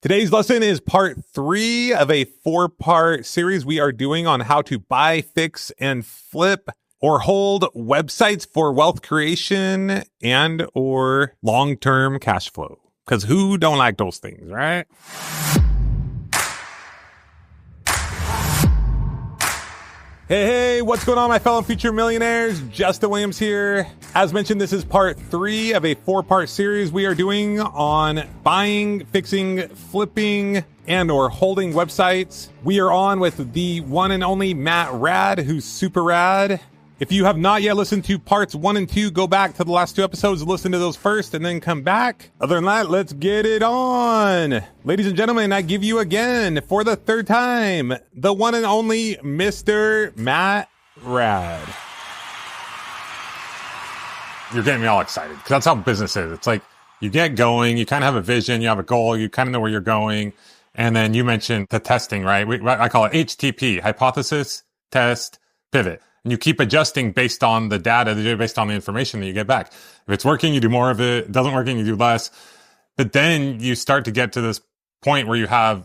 Today's lesson is part 3 of a 4-part series we are doing on how to buy, fix, and flip or hold websites for wealth creation and or long-term cash flow. Because who don't like those things, right? Hey, what's going on, my fellow future millionaires? Justin Williams here. As mentioned, this is part 3 of a 4-part series we are doing on buying, fixing, flipping, and or holding websites. We are on with the one and only Matt Raad, who's super rad. If you have not yet listened to parts 1 and 2, go back to the last 2 episodes, listen to those first, and then come back. Other than that, let's get it on. Ladies and gentlemen, I give you again, for the 3rd time, the one and only Mr. Matt Raad. You're getting me all excited, because that's how business is. It's like, you get going, you kind of have a vision, you have a goal, you kind of know where you're going, and then you mentioned the testing, right? I call it HTP, hypothesis, test, pivot. And you keep adjusting based on the data, based on the information that you get back. If it's working, you do more of it. If it doesn't working, you do less. But then you start to get to this point where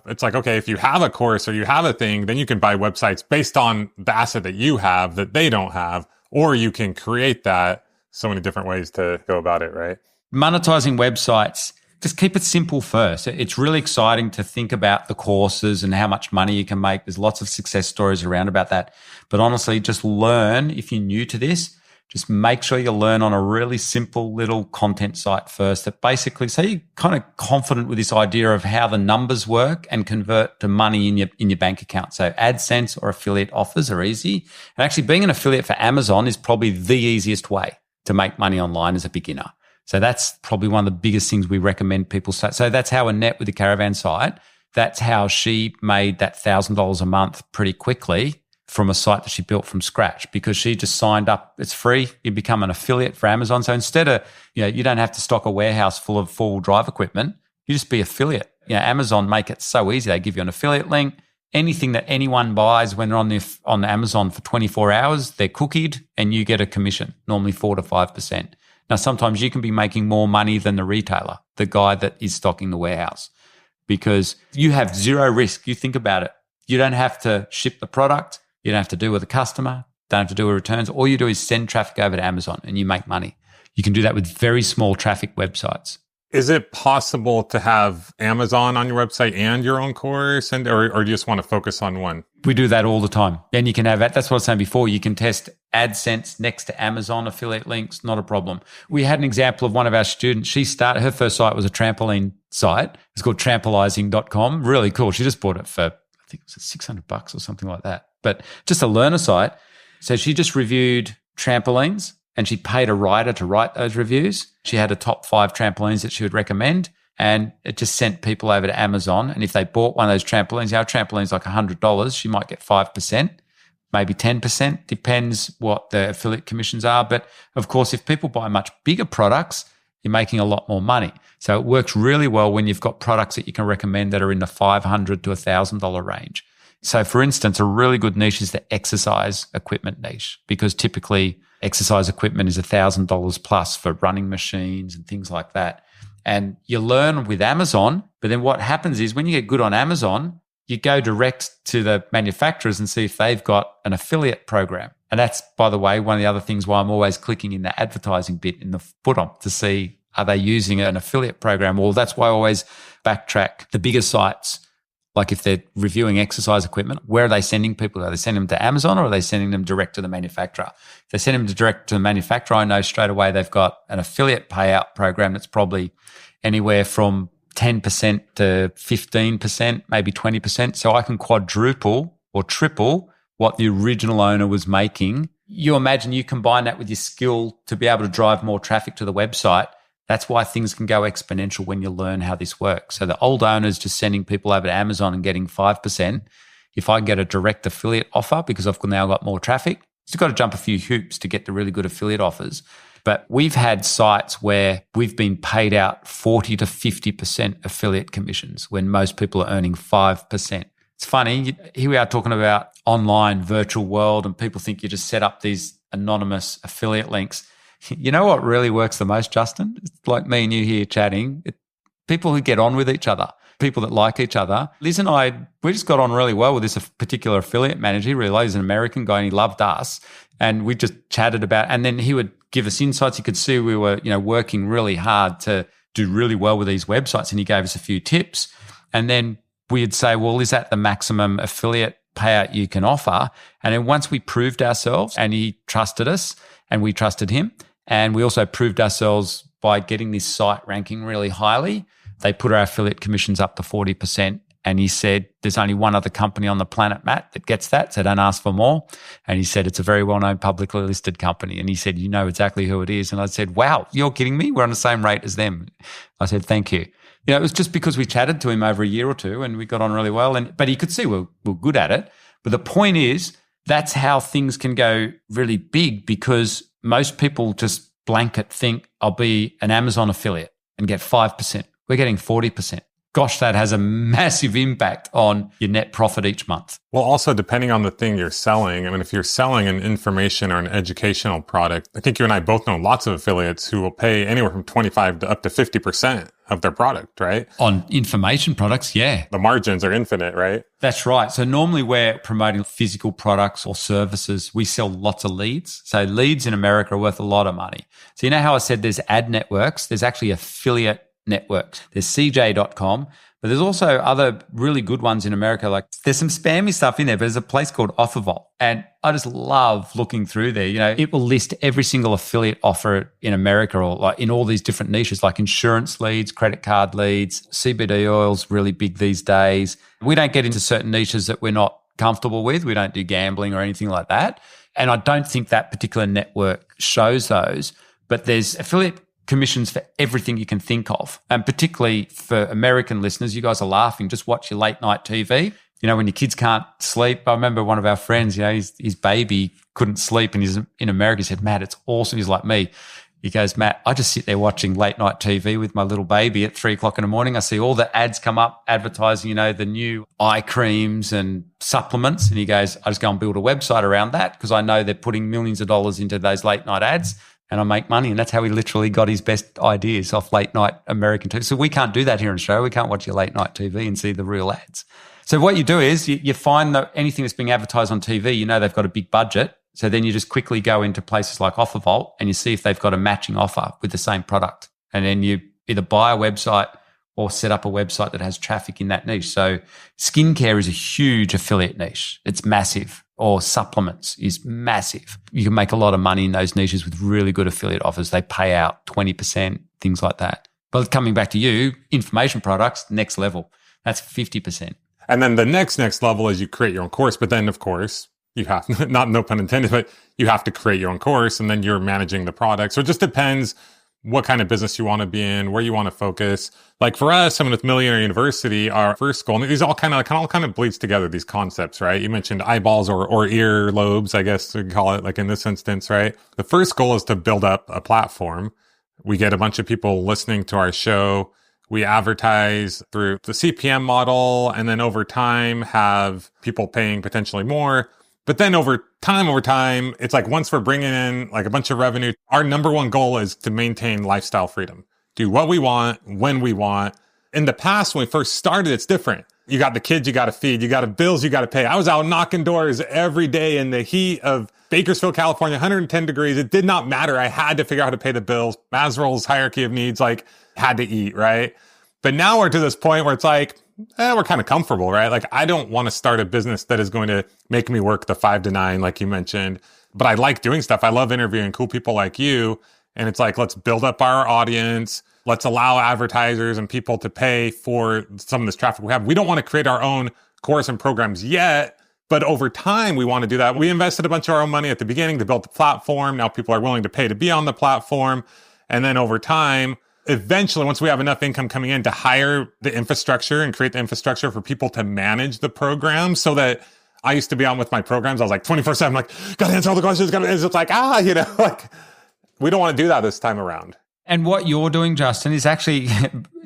it's like, okay, if you have a course or you have a thing, then you can buy websites based on the asset that you have that they don't have, or you can create that. So many different ways to go about it, right? Monetizing websites, just keep it simple first. It's really exciting to think about the courses and how much money you can make. There's lots of success stories around about that. But honestly, just learn. If you're new to this, just make sure you learn on a really simple little content site first that basically, so you're kind of confident with this idea of how the numbers work and convert to money in your bank account. So AdSense or affiliate offers are easy. And actually being an affiliate for Amazon is probably the easiest way to make money online as a beginner. So that's probably one of the biggest things we recommend people start. So that's how Annette with the caravan site, that's how she made that $1,000 a month pretty quickly from a site that she built from scratch, because she just signed up. It's free. You become an affiliate for Amazon. So instead of, you don't have to stock a warehouse full of four-wheel drive equipment. You just be affiliate. Amazon make it so easy. They give you an affiliate link. Anything that anyone buys when they're on Amazon for 24 hours, they're cookied and you get a commission, normally 4 to 5%. Now, sometimes you can be making more money than the retailer, the guy that is stocking the warehouse, because you have zero risk. You think about it. You don't have to ship the product. You don't have to deal with the customer. Don't have to deal with returns. All you do is send traffic over to Amazon and you make money. You can do that with very small traffic websites. Is it possible to have Amazon on your website and your own course, or do you just want to focus on one? We do that all the time. And you can have that. That's what I was saying before. You can test AdSense next to Amazon affiliate links, not a problem. We had an example of one of our students. Her first site was a trampoline site. It's called trampolizing.com. Really cool. She just bought it for, I think it was $600 or something like that. But just a learner site. So she just reviewed trampolines and she paid a writer to write those reviews. She had a top 5 trampolines that she would recommend, and it just sent people over to Amazon. And if they bought one of those trampolines, our trampoline's like $100, she might get 5%, maybe 10%, depends what the affiliate commissions are. But of course, if people buy much bigger products, you're making a lot more money. So it works really well when you've got products that you can recommend that are in the $500 to $1,000 range. So for instance, a really good niche is the exercise equipment niche, because typically exercise equipment is $1,000 plus for running machines and things like that. And you learn with Amazon, but then what happens is when you get good on Amazon, you go direct to the manufacturers and see if they've got an affiliate program. And that's, by the way, one of the other things why I'm always clicking in the advertising bit in the footer to see, are they using an affiliate program? Well, that's why I always backtrack the bigger sites. Like if they're reviewing exercise equipment, where are they sending people? Are they sending them to Amazon or are they sending them direct to the manufacturer? If they send them direct to the manufacturer, I know straight away they've got an affiliate payout program that's probably anywhere from 10% to 15%, maybe 20%. So I can quadruple or triple what the original owner was making. You imagine you combine that with your skill to be able to drive more traffic to the website. That's why things can go exponential when you learn how this works. So the old owner's just sending people over to Amazon and getting 5%. If I get a direct affiliate offer because I've now got more traffic, you've got to jump a few hoops to get the really good affiliate offers. But we've had sites where we've been paid out 40 to 50% affiliate commissions when most people are earning 5%. It's funny. Here we are talking about online virtual world and people think you just set up these anonymous affiliate links. You know what really works the most, Justin? It's like me and you here chatting. People who get on with each other. people that like each other. Liz and I, we just got on really well with this particular affiliate manager. He really he's an American guy and he loved us. And we just chatted about, and then he would give us insights. He could see we were, working really hard to do really well with these websites. And he gave us a few tips. And then we'd say, well, is that the maximum affiliate payout you can offer? And then once we proved ourselves and he trusted us and we trusted him, and we also proved ourselves by getting this site ranking really highly, they put our affiliate commissions up to 40%. And he said, there's only one other company on the planet, Matt, that gets that, so don't ask for more. And he said, it's a very well-known publicly listed company. And he said, you know exactly who it is. And I said, wow, you're kidding me? We're on the same rate as them. I said, thank you. It was just because we chatted to him over a year or two and we got on really well. But he could see we're good at it. But the point is, that's how things can go really big, because most people just blanket think I'll be an Amazon affiliate and get 5%. We're getting 40%. Gosh, that has a massive impact on your net profit each month. Well, also depending on the thing you're selling. I mean, if you're selling an information or an educational product, I think you and I both know lots of affiliates who will pay anywhere from 25 to up to 50% of their product, right? On information products, yeah. The margins are infinite, right? That's right. So normally we're promoting physical products or services. We sell lots of leads. So leads in America are worth a lot of money. So you know how I said there's ad networks? There's actually affiliate networks. There's CJ.com, but there's also other really good ones in America. Like there's some spammy stuff in there, but there's a place called OfferVault. And I just love looking through there. It will list every single affiliate offer in America, or like in all these different niches, like insurance leads, credit card leads, CBD oil's really big these days. We don't get into certain niches that we're not comfortable with. We don't do gambling or anything like that. And I don't think that particular network shows those, but there's affiliate commissions for everything you can think of. And particularly for American listeners, you guys are laughing. Just watch your late night TV. When your kids can't sleep. I remember one of our friends, his baby couldn't sleep and he's in America. He said, Matt, it's awesome. He's like me. He goes, Matt, I just sit there watching late night TV with my little baby at 3:00 in the morning. I see all the ads come up advertising, the new eye creams and supplements. And he goes, I just go and build a website around that because I know they're putting millions of dollars into those late night ads. And I make money. And that's how he literally got his best ideas off late night American TV. So we can't do that here in Australia. We can't watch your late night TV and see the real ads. So what you do is you find that anything that's being advertised on TV, they've got a big budget. So then you just quickly go into places like OfferVault and you see if they've got a matching offer with the same product. And then you either buy a website or set up a website that has traffic in that niche. So skincare is a huge affiliate niche. It's massive. Or supplements is massive. You can make a lot of money in those niches with really good affiliate offers. They pay out 20%, things like that. But coming back to you, information products, next level. That's 50%. And then the next level is you create your own course. But then, of course, you have, no pun intended, but you have to create your own course and then you're managing the product. So it just depends what kind of business you want to be in, where you want to focus. Like for us, with Millionaire University, our first goal, and these all kind of bleeds together, these concepts, right? You mentioned eyeballs or ear lobes, I guess we call it, like in this instance, right? The first goal is to build up a platform. We get a bunch of people listening to our show. We advertise through the CPM model, and then over time have people paying potentially more. But then over time, it's like once we're bringing in like a bunch of revenue, our number one goal is to maintain lifestyle freedom. Do what we want, when we want. In the past, when we first started, it's different. You got the kids you got to feed. You got bills you got to pay. I was out knocking doors every day in the heat of Bakersfield, California, 110 degrees. It did not matter. I had to figure out how to pay the bills. Maslow's hierarchy of needs, had to eat, right? But now we're to this point where it's like, we're kind of comfortable, right? Like, I don't want to start a business that is going to make me work the 5 to 9, like you mentioned, but I like doing stuff. I love interviewing cool people like you. And it's like, let's build up our audience. Let's allow advertisers and people to pay for some of this traffic we have. We don't want to create our own course and programs yet, but over time, we want to do that. We invested a bunch of our own money at the beginning to build the platform. Now people are willing to pay to be on the platform. And then over time, eventually, once we have enough income coming in to hire the infrastructure and create the infrastructure for people to manage the program, so that I used to be on with my programs. I was like 24/7, like, gotta answer all the questions. It's like, we don't want to do that this time around. And what you're doing, Justin, is actually,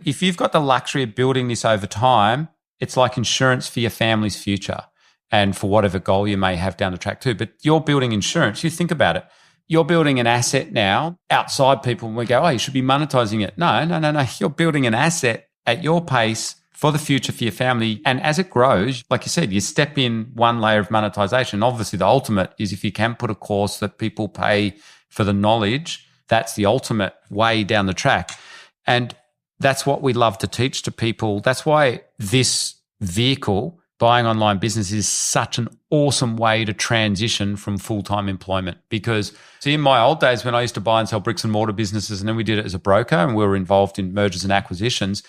if you've got the luxury of building this over time, it's like insurance for your family's future and for whatever goal you may have down the track too. But you're building insurance. You think about it. You're building an asset now outside people, and we go, oh, you should be monetizing it. No. You're building an asset at your pace for the future for your family. And as it grows, like you said, you step in one layer of monetization. Obviously, the ultimate is if you can put a course that people pay for the knowledge, that's the ultimate way down the track. And that's what we love to teach to people. That's why this vehicle, buying online business, is such an awesome way to transition from full-time employment. Because see, in my old days when I used to buy and sell bricks and mortar businesses, and then we did it as a broker and we were involved in mergers and acquisitions,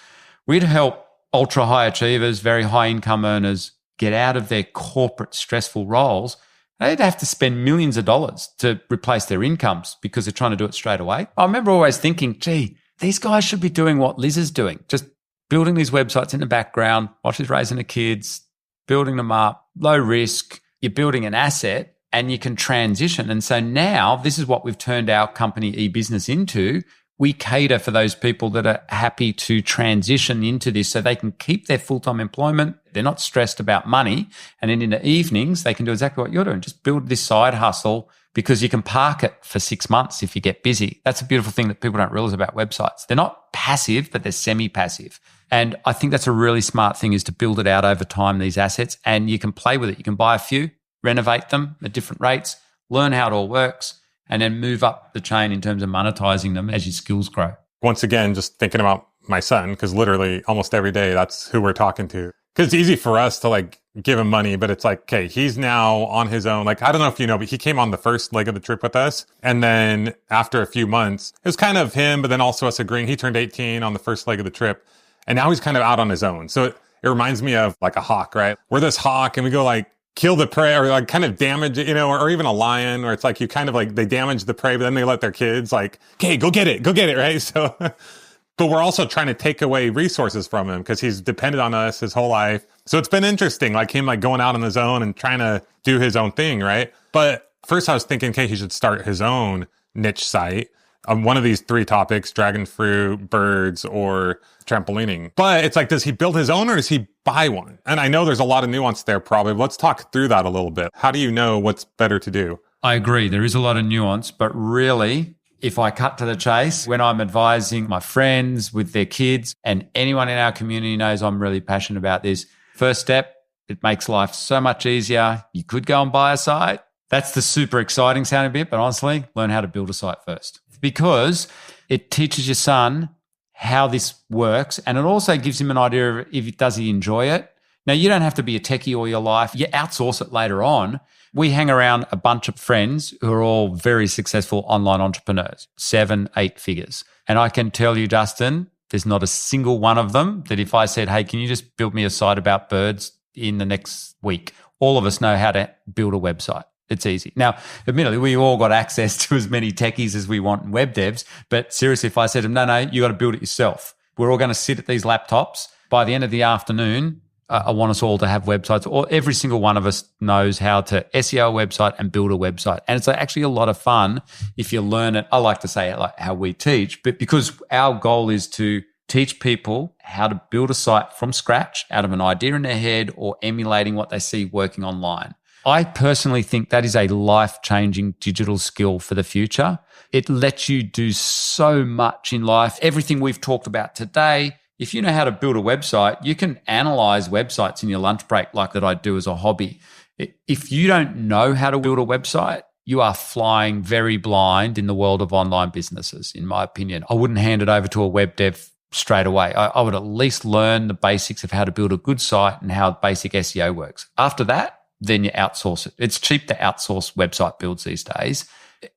we'd help ultra high achievers, very high income earners get out of their corporate stressful roles. They'd have to spend millions of dollars to replace their incomes because they're trying to do it straight away. I remember always thinking, gee, these guys should be doing what Liz is doing, just building these websites in the background while she's raising the kids, building them up, low risk. You're building an asset and you can transition. And so now this is what we've turned our company eBusiness into. We cater for those people that are happy to transition into this so they can keep their full-time employment. They're not stressed about money. And then in the evenings, they can do exactly what you're doing. Just build this side hustle because you can park it for 6 months if you get busy. That's a beautiful thing that people don't realize about websites. They're not passive, but they're semi-passive. And I think that's a really smart thing, is to build it out over time, these assets, and you can play with it. You can buy a few, renovate them at different rates, learn how it all works, and then move up the chain in terms of monetizing them as your skills grow. Once again, just thinking about my son, because literally almost every day, that's who we're talking to. Because it's easy for us to like give him money, but it's like, okay, he's now on his own. Like, I don't know if you know, but he came on the first leg of the trip with us. And then after a few months, it was kind of him, but then also us agreeing. He turned 18 on the first leg of the trip. And now he's kind of out on his own. So it reminds me of like a hawk, right? We're this hawk and we go like kill the prey or like kind of damage it, or even a lion where it's like you kind of like they damage the prey, but then they let their kids like, okay, go get it, right? So, but we're also trying to take away resources from him because he's depended on us his whole life. So it's been interesting, like him like going out on his own and trying to do his own thing, right? But first I was thinking, okay, he should start his own niche site. One of these 3 topics, dragon fruit, birds, or trampolining. But it's like, does he build his own or does he buy one? And I know there's a lot of nuance there probably. Let's talk through that a little bit. How do you know what's better to do? I agree. There is a lot of nuance, but really, if I cut to the chase, when I'm advising my friends with their kids, and anyone in our community knows I'm really passionate about this, first step, it makes life so much easier. You could go and buy a site. That's the super exciting sounding bit, but honestly, learn how to build a site first, because it teaches your son how this works. And it also gives him an idea of does he enjoy it? Now, you don't have to be a techie all your life. You outsource it later on. We hang around a bunch of friends who are all very successful online entrepreneurs, 7, 8 figures. And I can tell you, Dustin, there's not a single one of them that if I said, hey, can you just build me a site about birds in the next week? All of us know how to build a website. It's easy. Now, admittedly, we all got access to as many techies as we want in web devs. But seriously, if I said to them, no, you got to build it yourself. We're all going to sit at these laptops. By the end of the afternoon, I want us all to have websites. Or every single one of us knows how to SEO a website and build a website. And it's actually a lot of fun if you learn it. I like to say it like how we teach, but because our goal is to teach people how to build a site from scratch out of an idea in their head or emulating what they see working online. I personally think that is a life-changing digital skill for the future. It lets you do so much in life. Everything we've talked about today, if you know how to build a website, you can analyze websites in your lunch break like that I do as a hobby. If you don't know how to build a website, you are flying very blind in the world of online businesses, in my opinion. I wouldn't hand it over to a web dev straight away. I would at least learn the basics of how to build a good site and how basic SEO works. After that, then you outsource it. It's cheap to outsource website builds these days.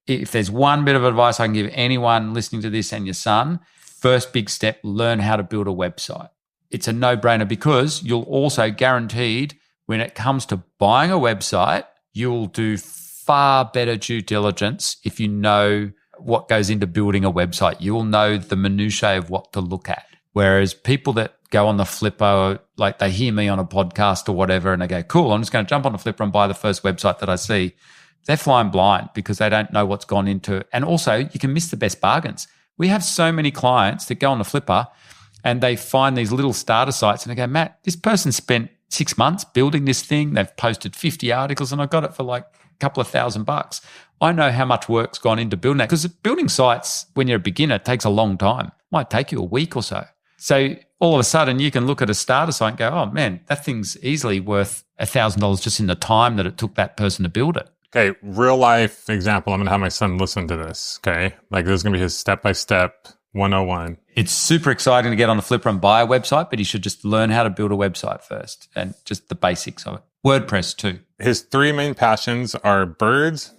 If there's one bit of advice I can give anyone listening to this and your son, first big step, learn how to build a website. It's a no-brainer because you'll also guaranteed when it comes to buying a website, you'll do far better due diligence if you know what goes into building a website. You'll know the minutiae of what to look at. Whereas people that go on the flipper, like they hear me on a podcast or whatever, and they go, cool, I'm just going to jump on the flipper and buy the first website that I see. They're flying blind because they don't know what's gone into it. And also, you can miss the best bargains. We have so many clients that go on the flipper and they find these little starter sites and they go, Matt, this person spent 6 months building this thing. They've posted 50 articles and I got it for like a couple of $1,000. I know how much work's gone into building that because building sites when you're a beginner takes a long time. It might take you a week or so. So all of a sudden you can look at a starter site and go, oh man, that thing's easily worth $1,000 just in the time that it took that person to build it. Okay, real life example. I'm going to have my son listen to this, okay? Like this is going to be his step-by-step 101. It's super exciting to get on the Flipper and buy a website, but he should just learn how to build a website first and just the basics of it. WordPress too. His three main passions are birds,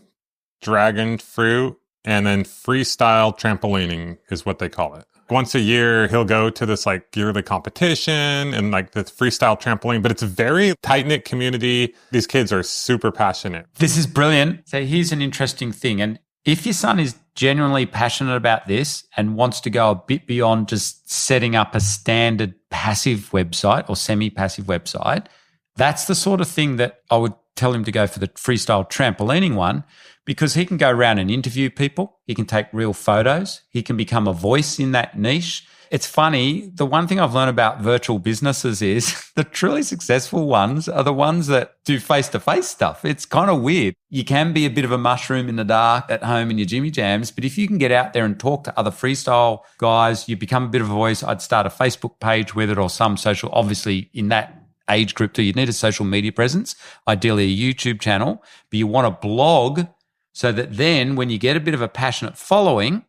dragon fruit, and then freestyle trampolining is what they call it. Once a year, he'll go to this like yearly competition and like the freestyle trampoline, but it's a very tight-knit community. These kids are super passionate. This is brilliant. So here's an interesting thing. And if your son is genuinely passionate about this and wants to go a bit beyond just setting up a standard passive website or semi-passive website, that's the sort of thing that I would tell him to go for the freestyle trampolining one, because he can go around and interview people. He can take real photos. He can become a voice in that niche. It's funny. The one thing I've learned about virtual businesses is the truly successful ones are the ones that do face-to-face stuff. It's kind of weird. You can be a bit of a mushroom in the dark at home in your Jimmy Jams, but if you can get out there and talk to other freestyle guys, you become a bit of a voice. I'd start a Facebook page with it or some social, obviously in that age group too. You need a social media presence, ideally a YouTube channel, but you want a blog so that then when you get a bit of a passionate following,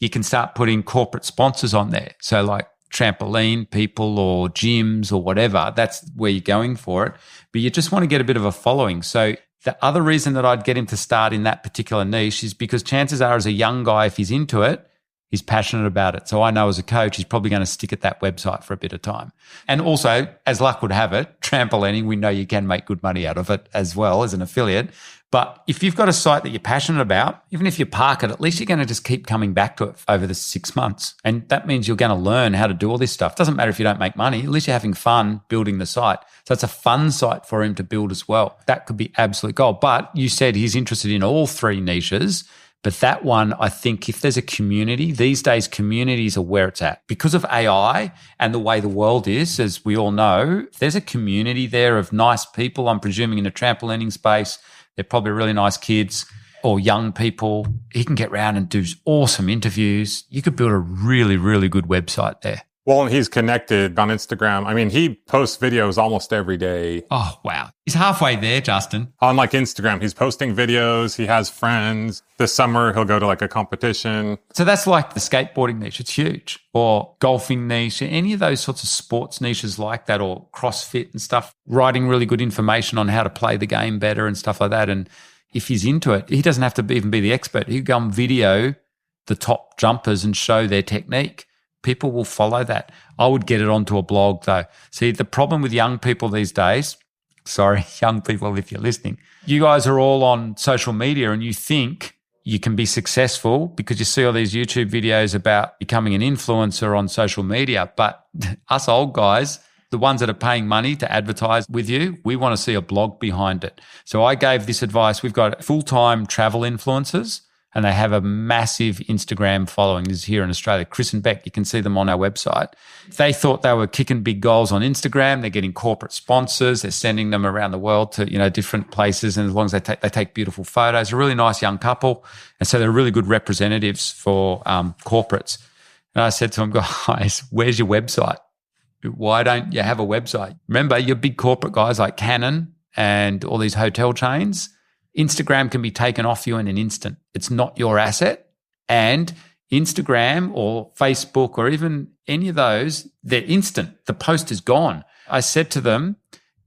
you can start putting corporate sponsors on there. So like trampoline people or gyms or whatever, that's where you're going for it. But you just want to get a bit of a following. So the other reason that I'd get him to start in that particular niche is because chances are as a young guy, if he's into it, he's passionate about it. So I know as a coach, he's probably going to stick at that website for a bit of time. And also, as luck would have it, trampolining, we know you can make good money out of it as well as an affiliate. But if you've got a site that you're passionate about, even if you park it, at least you're going to just keep coming back to it over the 6 months. And that means you're going to learn how to do all this stuff. Doesn't matter if you don't make money, at least you're having fun building the site. So it's a fun site for him to build as well. That could be absolute gold. But you said he's interested in all three niches. But that one, I think if there's a community, these days communities are where it's at. Because of AI and the way the world is, as we all know, if there's a community there of nice people, I'm presuming in the trampolining space, they're probably really nice kids or young people. He can get around and do awesome interviews. You could build a really, really good website there. Well, and he's connected on Instagram. I mean, he posts videos almost every day. Oh, wow. He's halfway there, Justin. On like Instagram, he's posting videos. He has friends. This summer, he'll go to like a competition. So that's like the skateboarding niche. It's huge. Or golfing niche, any of those sorts of sports niches like that, or CrossFit and stuff, writing really good information on how to play the game better and stuff like that. And if he's into it, he doesn't have to even be the expert. He can go and video the top jumpers and show their technique. People will follow that. I would get it onto a blog though. See, the problem with young people these days, sorry, young people, if you're listening, you guys are all on social media and you think you can be successful because you see all these YouTube videos about becoming an influencer on social media. But us old guys, the ones that are paying money to advertise with you, we want to see a blog behind it. So I gave this advice. We've got full-time travel influencers, and they have a massive Instagram following. This is here in Australia. Chris and Beck, you can see them on our website. They thought they were kicking big goals on Instagram. They're getting corporate sponsors. They're sending them around the world to, different places. And as long as they take beautiful photos, a really nice young couple. And so they're really good representatives for corporates. And I said to them, guys, where's your website? Why don't you have a website? Remember, your big corporate guys like Canon and all these hotel chains, Instagram can be taken off you in an instant. It's not your asset. And Instagram or Facebook or even any of those, they're instant. The post is gone. I said to them,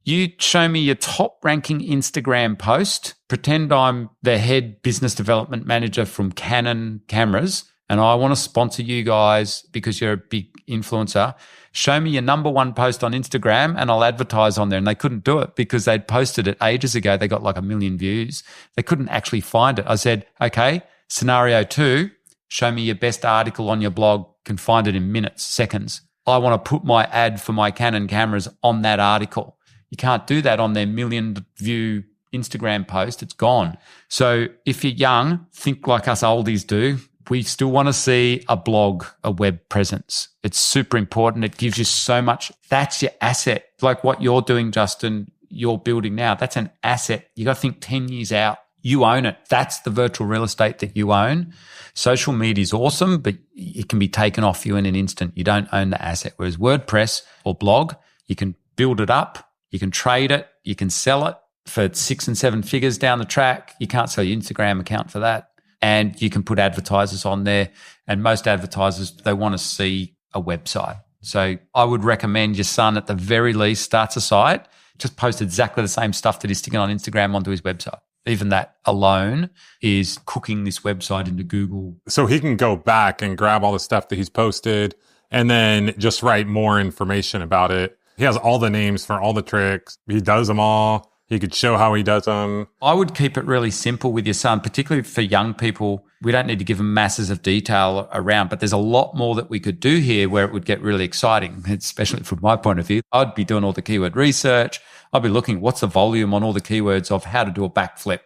you show me your top ranking Instagram post, pretend I'm the head business development manager from Canon cameras, and I want to sponsor you guys because you're a big influencer. Show me your number one post on Instagram and I'll advertise on there. And they couldn't do it because they'd posted it ages ago. They got like 1 million views. They couldn't actually find it. I said, okay, scenario 2, show me your best article on your blog. Can find it in minutes, seconds. I want to put my ad for my Canon cameras on that article. You can't do that on their 1 million view Instagram post. It's gone. So if you're young, think like us oldies do. We still want to see a blog, a web presence. It's super important. It gives you so much. That's your asset. Like what you're doing, Justin, you're building now. That's an asset. You got to think 10 years out. You own it. That's the virtual real estate that you own. Social media is awesome, but it can be taken off you in an instant. You don't own the asset. Whereas WordPress or blog, you can build it up, you can trade it, you can sell it for 6 and 7 figures down the track. You can't sell your Instagram account for that. And you can put advertisers on there. And most advertisers, they want to see a website. So I would recommend your son at the very least starts a site, just post exactly the same stuff that he's sticking on Instagram onto his website. Even that alone is cooking this website into Google. So he can go back and grab all the stuff that he's posted and then just write more information about it. He has all the names for all the tricks. He does them all. He could show how he does them. I would keep it really simple with your son, particularly for young people. We don't need to give them masses of detail around, but there's a lot more that we could do here where it would get really exciting, especially from my point of view. I'd be doing all the keyword research. I'd be looking, what's the volume on all the keywords of how to do a backflip?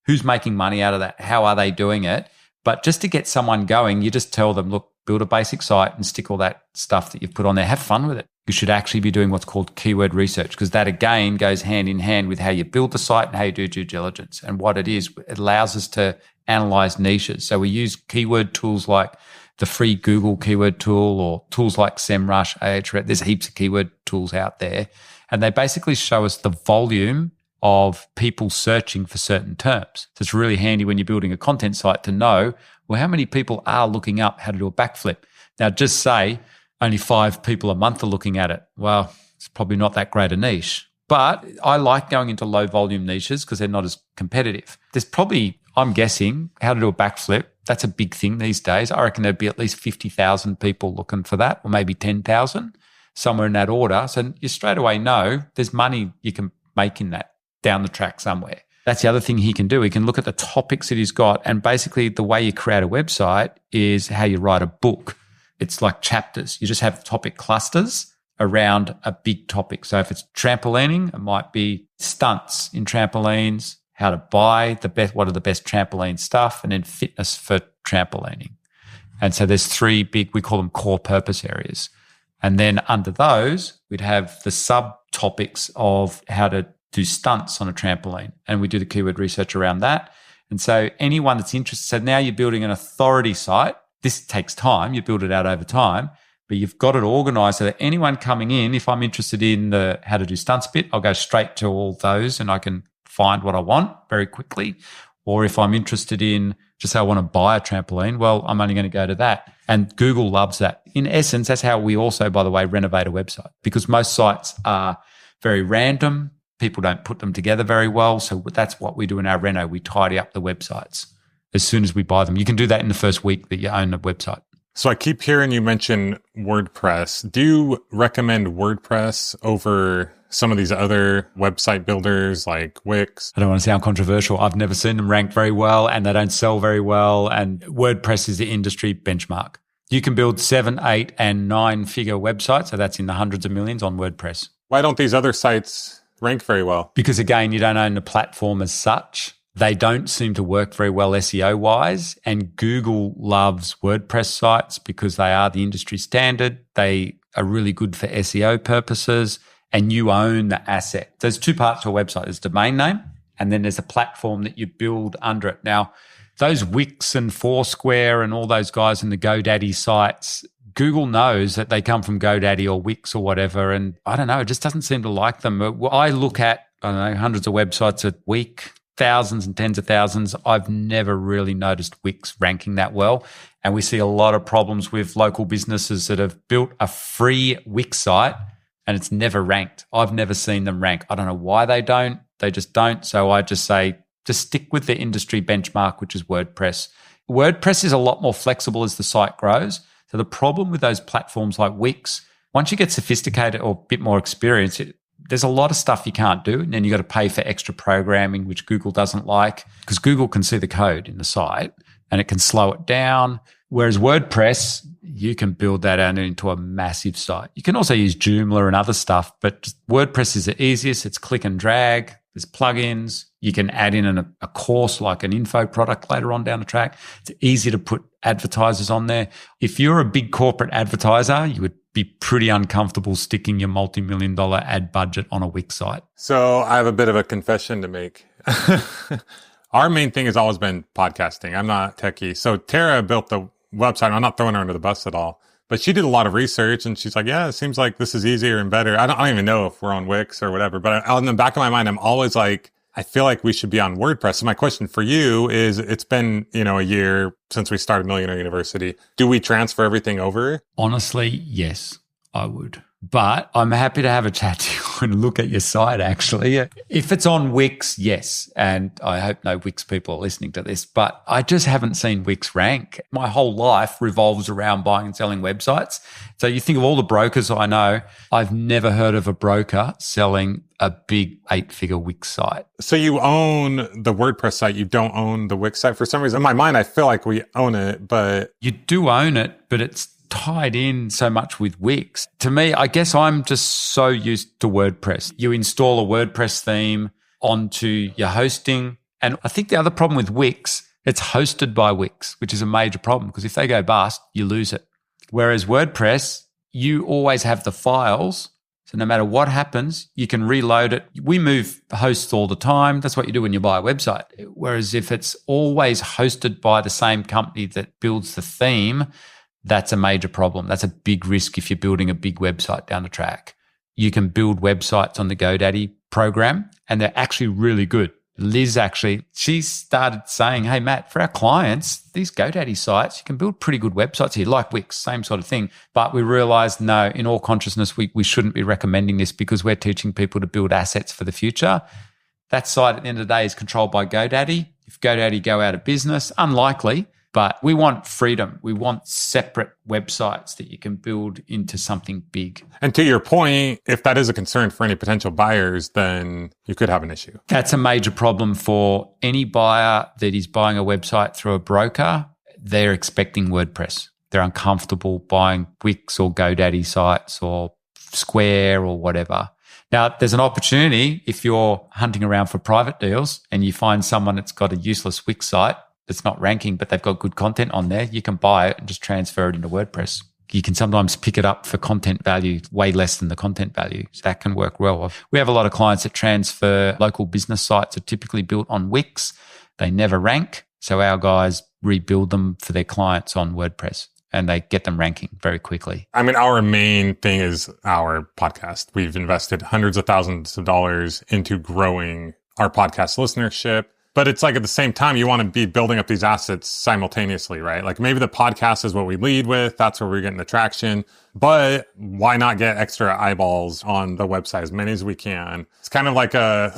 Who's making money out of that? How are they doing it? But just to get someone going, you just tell them, look, build a basic site and stick all that stuff that you've put on there. Have fun with it. You should actually be doing what's called keyword research, because that again goes hand in hand with how you build the site and how you do due diligence. And what it is, it allows us to analyze niches. So we use keyword tools like the free Google keyword tool or tools like SEMrush, Ahrefs. There's heaps of keyword tools out there. And they basically show us the volume of people searching for certain terms. So it's really handy when you're building a content site to know, well, how many people are looking up how to do a backflip? Now, just say only 5 people a month are looking at it. Well, it's probably not that great a niche. But I like going into low volume niches because they're not as competitive. There's probably, I'm guessing, how to do a backflip. That's a big thing these days. I reckon there'd be at least 50,000 people looking for that, or maybe 10,000, somewhere in that order. So you straight away know there's money you can make in that down the track somewhere. That's the other thing he can do. He can look at the topics that he's got. And basically the way you create a website is how you write a book. It's like chapters. You just have topic clusters around a big topic. So if it's trampolining, it might be stunts in trampolines, how to buy the best, what are the best trampoline stuff, and then fitness for trampolining. And so there's 3 big, we call them core purpose areas. And then under those, we'd have the subtopics of how to do stunts on a trampoline. And we do the keyword research around that. And so anyone that's interested, so now you're building an authority site. This takes time. You build it out over time, but you've got it organized so that anyone coming in, if I'm interested in the how to do stunts bit, I'll go straight to all those and I can find what I want very quickly. Or if I'm interested in just say I want to buy a trampoline, well, I'm only going to go to that. And Google loves that. In essence, that's how we also, by the way, renovate a website, because most sites are very random. People don't put them together very well. So that's what we do in our reno. We tidy up the websites as soon as we buy them. You can do that in the first week that you own a website. So I keep hearing you mention WordPress. Do you recommend WordPress over some of these other website builders like Wix? I don't want to sound controversial. I've never seen them rank very well and they don't sell very well. And WordPress is the industry benchmark. You can build 7, 8, and 9-figure websites. So that's in the hundreds of millions on WordPress. Why don't these other sites rank very well? Because again, you don't own the platform as such. They don't seem to work very well SEO-wise, and Google loves WordPress sites because they are the industry standard. They are really good for SEO purposes, and you own the asset. There's 2 parts to a website. There's domain name, and then there's a platform that you build under it. Now, those Wix and Foursquare and all those guys in the GoDaddy sites, Google knows that they come from GoDaddy or Wix or whatever, and I don't know, it just doesn't seem to like them. I look at, I don't know, hundreds of websites a week, thousands and tens of thousands. I've never really noticed Wix ranking that well. And we see a lot of problems with local businesses that have built a free Wix site and it's never ranked. I've never seen them rank. I don't know why they don't. They just don't. So I just say, just stick with the industry benchmark, which is WordPress. WordPress is a lot more flexible as the site grows. So the problem with those platforms like Wix, once you get sophisticated or a bit more experience, there's a lot of stuff you can't do. And then you got to pay for extra programming, which Google doesn't like, because Google can see the code in the site and it can slow it down. Whereas WordPress, you can build that out into a massive site. You can also use Joomla and other stuff, but just WordPress is the easiest. It's click and drag. There's plugins. You can add in a course like an info product later on down the track. It's easy to put advertisers on there. If you're a big corporate advertiser, you would be pretty uncomfortable sticking your multi-million-dollar ad budget on a Wix site. So I have a bit of a confession to make. Our main thing has always been podcasting. I'm not techie. So Tara built the website. I'm not throwing her under the bus at all. But she did a lot of research and she's like, yeah, it seems like this is easier and better. I don't even know if we're on Wix or whatever. But in the back of my mind, I'm always like, I feel like we should be on WordPress. So my question for you is, it's been, a year since we started Millionaire University. Do we transfer everything over? Honestly, yes, I would. But I'm happy to have a chat to you and look at your site, actually. If it's on Wix, yes. And I hope no Wix people are listening to this, but I just haven't seen Wix rank. My whole life revolves around buying and selling websites. So you think of all the brokers I know, I've never heard of a broker selling a big 8-figure Wix site. So you own the WordPress site, you don't own the Wix site. For some reason, in my mind, I feel like we own it, but... You do own it, but it's tied in so much with Wix. To me, I guess I'm just so used to WordPress. You install a WordPress theme onto your hosting. And I think the other problem with Wix, it's hosted by Wix, which is a major problem because if they go bust, you lose it. Whereas WordPress, you always have the files. So no matter what happens, you can reload it. We move hosts all the time. That's what you do when you buy a website. Whereas if it's always hosted by the same company that builds the theme, that's a major problem. That's a big risk if you're building a big website down the track. You can build websites on the GoDaddy program, and they're actually really good. Liz she started saying, hey, Matt, for our clients, these GoDaddy sites, you can build pretty good websites here, like Wix, same sort of thing. But we realized, no, in all consciousness, we shouldn't be recommending this because we're teaching people to build assets for the future. That site at the end of the day is controlled by GoDaddy. If GoDaddy go out of business, unlikely, but we want freedom. We want separate websites that you can build into something big. And to your point, if that is a concern for any potential buyers, then you could have an issue. That's a major problem for any buyer that is buying a website through a broker. They're expecting WordPress. They're uncomfortable buying Wix or GoDaddy sites or Square or whatever. Now, there's an opportunity if you're hunting around for private deals and you find someone that's got a useless Wix site that's not ranking, but they've got good content on there, you can buy it and just transfer it into WordPress. You can sometimes pick it up for content value way less than the content value. So that can work well. We have a lot of clients that transfer local business sites are typically built on Wix. They never rank. So our guys rebuild them for their clients on WordPress and they get them ranking very quickly. I mean, our main thing is our podcast. We've invested hundreds of thousands of dollars into growing our podcast listenership. But it's like at the same time, you want to be building up these assets simultaneously, right? Like maybe the podcast is what we lead with. That's where we're getting the traction. But why not get extra eyeballs on the website, as many as we can? It's kind of like a,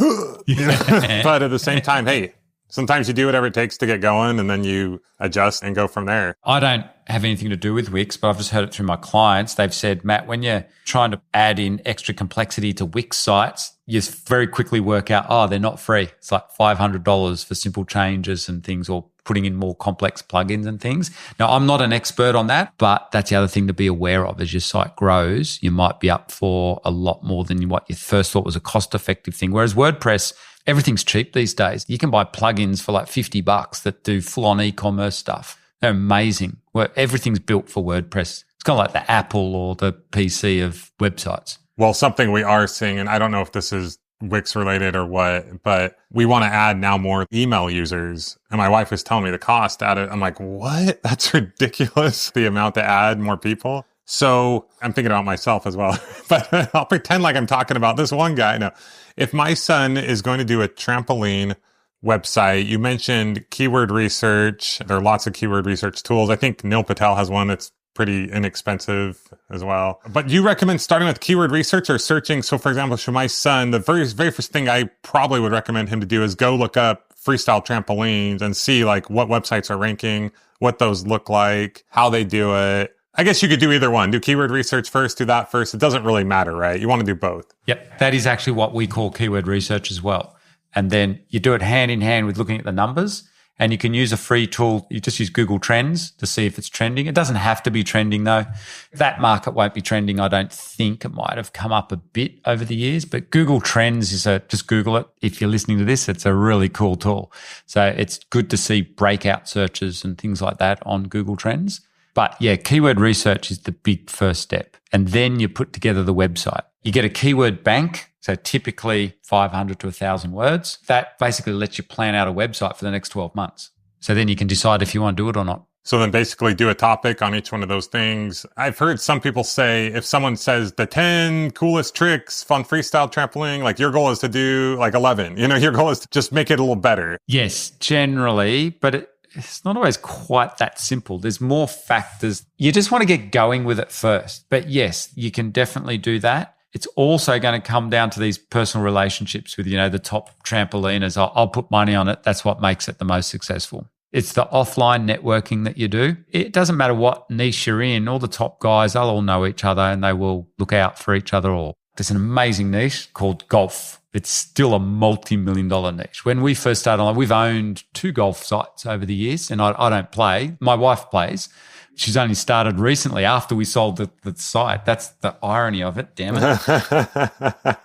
but at the same time, hey, sometimes you do whatever it takes to get going and then you adjust and go from there. I don't have anything to do with Wix, but I've just heard it through my clients. They've said, Matt, when you're trying to add in extra complexity to Wix sites, you very quickly work out, they're not free. It's like $500 for simple changes and things, or putting in more complex plugins and things. Now, I'm not an expert on that, but that's the other thing to be aware of. As your site grows, you might be up for a lot more than what you first thought was a cost-effective thing. Whereas WordPress, everything's cheap these days. You can buy plugins for like $50 that do full-on e-commerce stuff. They're amazing. Everything's built for WordPress. It's kind of like the Apple or the PC of websites. Well, something we are seeing, and I don't know if this is Wix related or what, but we want to add now more email users. And my wife was telling me the cost at it. I'm like, what? That's ridiculous. The amount to add more people. So I'm thinking about myself as well, but I'll pretend like I'm talking about this one guy. No, if my son is going to do a trampoline website, you mentioned keyword research. There are lots of keyword research tools. I think Neil Patel has one that's pretty inexpensive as well. But you recommend starting with keyword research or searching? So for example, for my son, the very first thing I probably would recommend him to do is go look up freestyle trampolines and see like what websites are ranking, what those look like, how they do it. I guess you could do either one. Do keyword research first, do that first. It doesn't really matter, right? You want to do both. Yep. That is actually what we call keyword research as well. And then you do it hand in hand with looking at the numbers. And you can use a free tool. You just use Google Trends to see if it's trending. It doesn't have to be trending though. That market won't be trending. I don't think. It might have come up a bit over the years, but Google Trends is just Google it. If you're listening to this, it's a really cool tool. So it's good to see breakout searches and things like that on Google Trends. But yeah, keyword research is the big first step. And then you put together the website. You get a keyword bank. So typically 500 to 1,000 words. That basically lets you plan out a website for the next 12 months. So then you can decide if you want to do it or not. So then basically do a topic on each one of those things. I've heard some people say, if someone says the 10 coolest tricks on freestyle trampoline, like your goal is to do like 11, your goal is to just make it a little better. Yes, generally, but it's not always quite that simple. There's more factors. You just want to get going with it first. But yes, you can definitely do that. It's also going to come down to these personal relationships with, the top trampoliners. I'll put money on it. That's what makes it the most successful. It's the offline networking that you do. It doesn't matter what niche you're in. All the top guys, they'll all know each other and they will look out for each other all. There's an amazing niche called golf. It's still a multi-million-dollar niche. When we first started, we've owned 2 golf sites over the years, and I don't play. My wife plays. She's only started recently after we sold the site. That's the irony of it, damn it.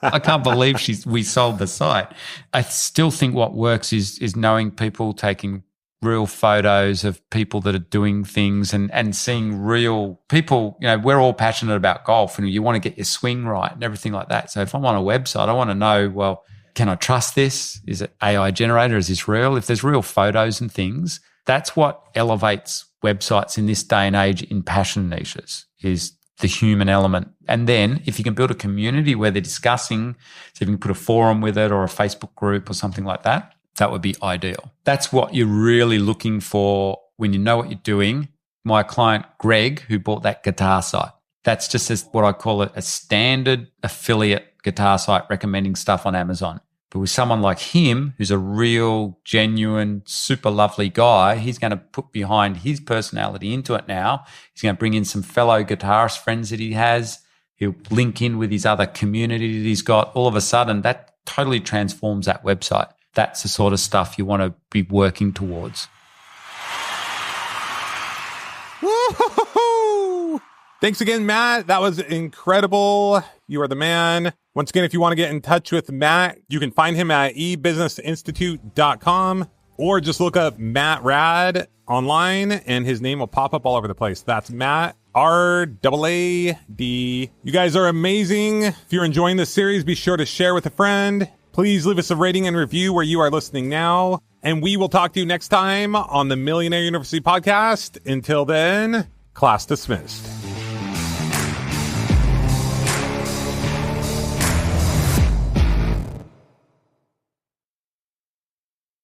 I can't believe we sold the site. I still think what works is knowing people, taking real photos of people that are doing things and seeing real people. We're all passionate about golf and you want to get your swing right and everything like that. So if I'm on a website, I want to know, well, can I trust this? Is it AI generated? Is this real? If there's real photos and things, that's what elevates websites in this day and age in passion niches, is the human element. And then if you can build a community where they're discussing, so if you can put a forum with it or a Facebook group or something like that, that would be ideal. That's what you're really looking for when you know what you're doing. My client, Greg, who bought that guitar site, that's just as what I call it, a standard affiliate guitar site recommending stuff on Amazon. But with someone like him, who's a real, genuine, super lovely guy, he's going to put behind his personality into it now. He's going to bring in some fellow guitarist friends that he has. He'll link in with his other community that he's got. All of a sudden, that totally transforms that website. That's the sort of stuff you want to be working towards. Woo-hoo-hoo-hoo! Thanks again, Matt. That was incredible. You are the man. Once again, if you want to get in touch with Matt, you can find him at ebusinessinstitute.com or just look up Matt Raad online and his name will pop up all over the place. That's Matt, R-A-A-D. You guys are amazing. If you're enjoying this series, be sure to share with a friend. Please leave us a rating and review where you are listening now. And we will talk to you next time on the Millionaire University podcast. Until then, class dismissed.